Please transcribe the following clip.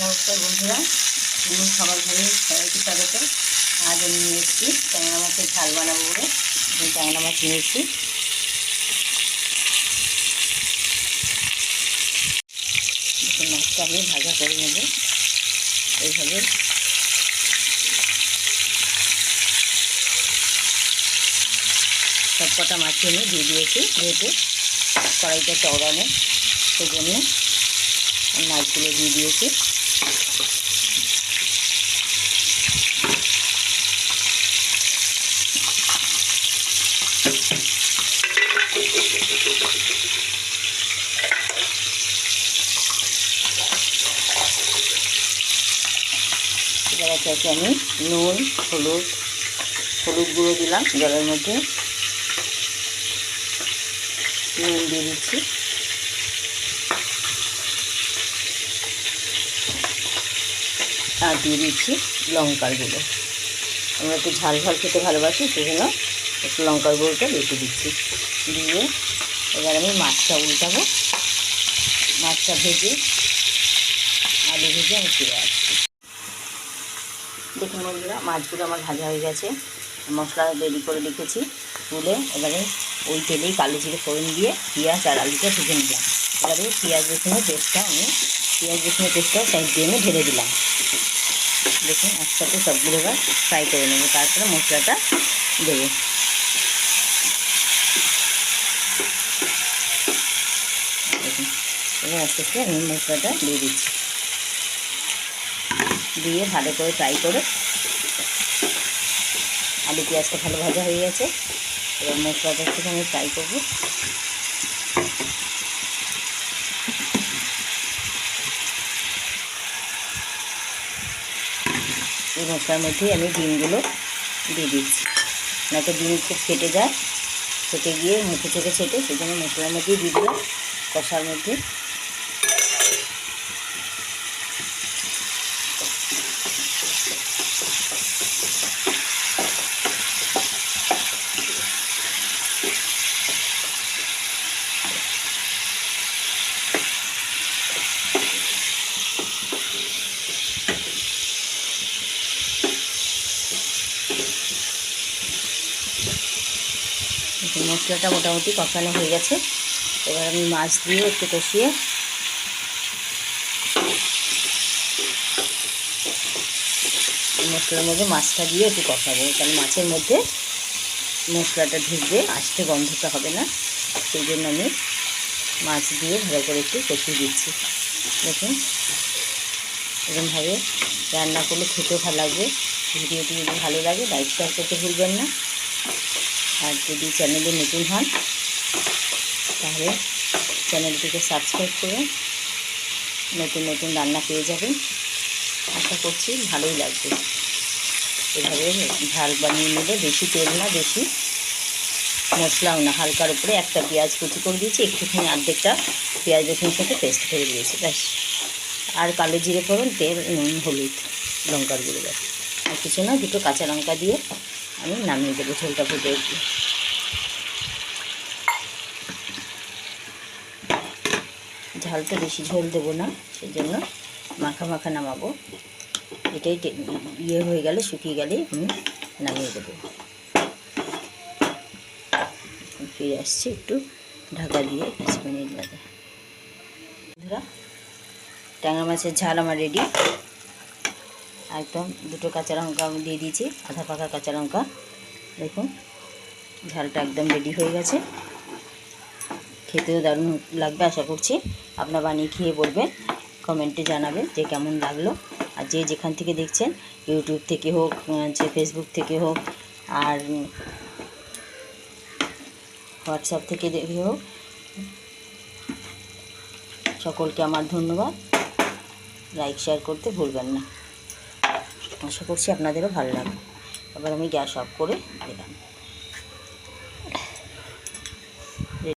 নমস্কার বন্ধুরা, খাবার ঘরে সবাইকে স্বাগত। আজ আমি নিয়ে এসেছি ট্যাংরা মাছের ঝাল বানাবো বলে ট্যাংরা মাছ নিয়েছি। মাছটা আমি ভাজা করে নেব এইভাবে। সব কটা মাছ আমি দিয়ে দিয়েছি, যেহেতু কড়াইটা চওড়া নেই সেজন্য মাছগুলো দিয়ে দিয়েছি। এবার একে আমি নুন, হলুদ গুঁড়ো দিলাম জলের মধ্যে, নুন দিয়ে দিচ্ছি, আর দিয়ে দিচ্ছি লঙ্কার গুঁড়ো। আমরা একটু ঝাল ঝাল খেতে ভালোবাসি, সেজন্য একটু লঙ্কার গুঁড়োটা বেশি দিচ্ছি। দিয়ে এবার আমি মাছটা উল্টাবো। মাছটা ভেজে আলু ভেজে আমি ফিরে আসছি। দেখুন বন্ধুরা, মাছগুলো আমার ভাজা হয়ে গেছে, মশলা রেডি করে রেখেছি তুলে। এবারে ওই তেলেই কালো জিরে ফোড়ন দিয়ে পেঁয়াজ আর আলুটা ভেজে নিলাম। এবারে পেঁয়াজ রসুনের পেস্টটাও সাইড দিয়ে আমি ঢেলে দিলাম। দেখুন একসাথে সবগুলো এবার ফ্রাই করে নেব, তারপরে মশলাটা দেবো। দেখুন এবার আস্তে আস্তে আমি মশলাটা দিয়ে দিচ্ছি, দিয়ে ভালো করে ফ্রাই করে আলু পেঁয়াজটা ভালো ভাজা হয়ে গেছে। এবার মশলাটা একটু আমি ফ্রাই করবো। এই মশলার মধ্যেই আমি ডিমগুলো দিয়ে দিচ্ছি, নয়তো ডিম খুব ফেটে যায়, ফেটে গিয়ে মুখে চোখে ছেটে, সেই জন্য মশলার মধ্যেই দিয়ে দিলাম কষার মধ্যে। মশলাটা মোটামুটি কষানো হয়ে গেছে। এবার আমি মাছ দিয়ে একটু কষিয়ে মশলার মধ্যে মাছটা দিয়ে একটু কষাবো, তাহলে মাছের মধ্যে মশলাটা ঢুকবে, আস্তে গন্ধটা হবে না। সেই জন্য আমি মাছ দিয়ে ভালো করে একটু কষিয়ে দিচ্ছি। দেখুন এরকমভাবে রান্না করলে খেতেও ভালো লাগবে। ভিডিওটি যদি ভালো লাগে লাইক শেয়ার করতে ভুলবেন না। আর যদি চ্যানেলে নতুন হন তাহলে চ্যানেলটিকে সাবস্ক্রাইব করুন, নতুন নতুন রান্না পেয়ে যাবেন। আশা করছি ভালোই লাগবে। এভাবে ঝাল বানিয়ে নেবে, বেশি তেল না, বেশি মশলাও না, হালকার উপরে একটা পেঁয়াজ কুচি করে দিয়েছি, একটুখানি অর্ধেকটা পেঁয়াজ রসুনের সাথে পেস্ট করে দিয়েছি, ব্যাস। আর কালো জিরে ফোড়ন, তেল, নুন, হলুদ, লঙ্কার গুঁড়ো, ব্যাস। আর কিছু না, দুটো কাঁচা লঙ্কা দিয়ে আমি নামিয়ে দেবো ঝোলটা ফুটে একটু। ঝালটা বেশি ঝোল দেবো না, সেজন্য মাখা মাখা নামাবো। এটাই ইয়ে হয়ে গেলে, শুকিয়ে গেলে আমি নামিয়ে দেবো। ফিরে আসছি একটু ঢাকা দিয়ে 5 মিনিট লাগে। বন্ধুরা, ট্যাংরা মাছের ঝাল আমার রেডি। একদম দুটো কাঁচা লঙ্কা আমি দিয়ে দিয়েছি, আধা পাকা কাঁচা লঙ্কা। দেখুন ঝালটা একদম রেডি হয়ে গেছে, খেতেও দারুণ লাগবে। আশা করছি আপনারা বানিয়ে খেয়ে বলবেন, কমেন্টে জানাবেন যে কেমন লাগলো। আর যে যেখান থেকে দেখছেন, ইউটিউব থেকে হোক, যে ফেসবুক থেকে হোক, আর হোয়াটসঅ্যাপ থেকে দেখে হোক, সকলকে আমার ধন্যবাদ। লাইক শেয়ার করতে ভুলবেন না। আশা করছি আপনাদেরও ভালো লাগবে। এবার আমি গ্যাস অফ করে দিলাম।